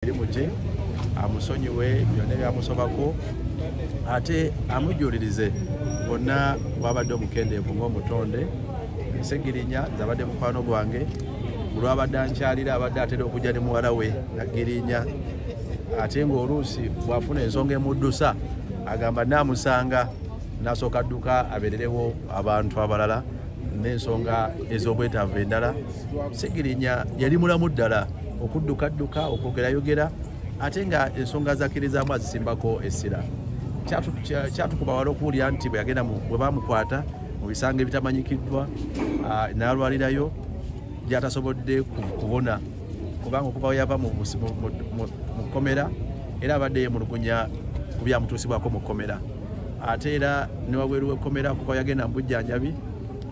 Muje amusonyiwe byonna byamusobako ate amujulirize bonna wabadde omukendeevu ng'omutonde Ssegirinya zabadde mukwano gwange olwabadde ankyalira abadde atera okujja ne muwala we Nagirinya ate ng'oluusi bw'afuna ensonga emuddusa agamba naamusanga n'asooka adduka abeererewo abantu abalala n'ensonga ez'obwetaavu endala. Ssegirinya yali mulamu ddala okudduka okwogera ate nga ensonga zakkirizaamu azisimbako essira. Kyatukuba wala okuwulira nti bwe yagenda bwe baamukwata mu bisanga ebitamanyikiddwa n'alwalirayo gy'atasobodde kubona kubanga okuva we yava mu kkomera era abadde yemulugunya ku byamutuusibwako mu kkomera. Ate era ne wabweru w'ekkomera kuva yagenda mu bujjanjabi.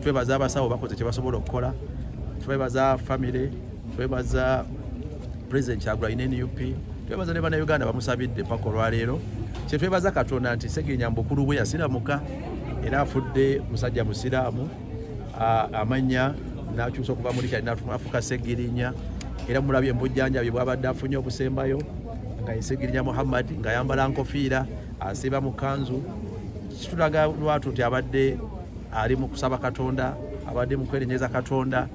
Twebaza abasawo bakoze kye basobola okukola, twebaza famire, twebaza President Kyagulanyi ne NUP, twebaza ne bannayuganda bamusabidde paka olwaleero. Kye twebaza Katonda nti Ssegirinya mbukulu bwe yasiramuka era afudde musajja musiraamu, amanya n'akyusa okuva muri kyali n'afuuka Ssegirinya era mulabye embujjanjabi bw'abadde afunye okusembayo nga ye Ssegirinya Muhammad ng'ayambala nkofiira asiiba mu kanzu. Kitulaga lwatu nti abadde ali mu kusaba Katonda, abadde mu kwerenyeza Katonda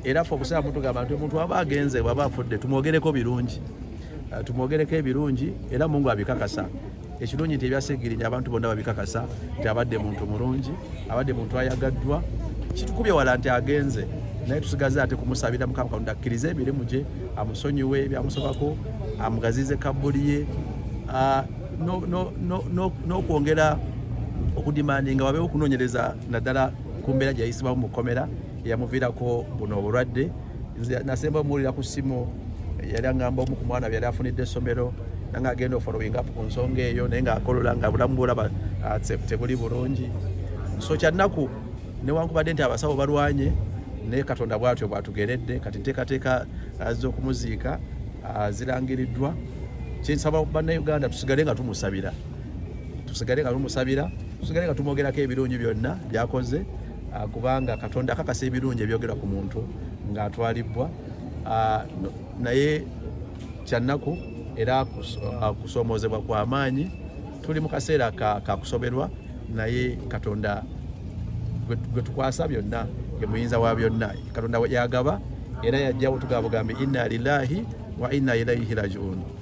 era ffe okusaba mutugamba nti omuntu aba agenze bw'aba afudde tumwogereko birungi, tumwogereko ebirungi era Mungu abikakasa. Ekirungi nti ebya Ssegirinya abantu bonna babikakasa nti abadde muntu mulungi, abadde muntu ayagaddwa. Kitukubye wala nti agenze naye tusigaze ate kumusabira Mukama Katonda akkirize emirimu gye, amusonyiwe ebyamusobako, amugazize kabbuli ye n'okwongera okudimandinga wabeewo okunoonyereza naddala ku mbeera gye yayisibwamu mu kkomera eyamuviirako buno obulwadde. Nasemba omuwulira ku ssimu yali aŋŋamba omu ku mwana byali afunidde essomero nange agenda ofollowing up ku nsonga eyo naye ng'akolola nga bulamu bwolaba tebuli bulungi. So kyannaku newankubadde nti abasawo balwanye naye Katonda bw'atyo bw'atugeredde kati nteekateeka z'okumuziika zirangiriddwa. Kyensaba bannayuganda tusigale nga tumusabira, tusigale nga tumwogerako ebirungi byonna byakoze kubanga Katonda akakasa ebirungi ebyogera ku muntu ng'atwalibbwa. Naye kyannaku era kusoomoozebwa kwa maanyi. Tuli mu kaseera ka kusoberwa naye Katonda gwe tukwasa byonna ye muyinza wa byonna. Katonda yagaba era yajjawo tugaba bugambi inna lillahi wa inna ilaihi rajiun.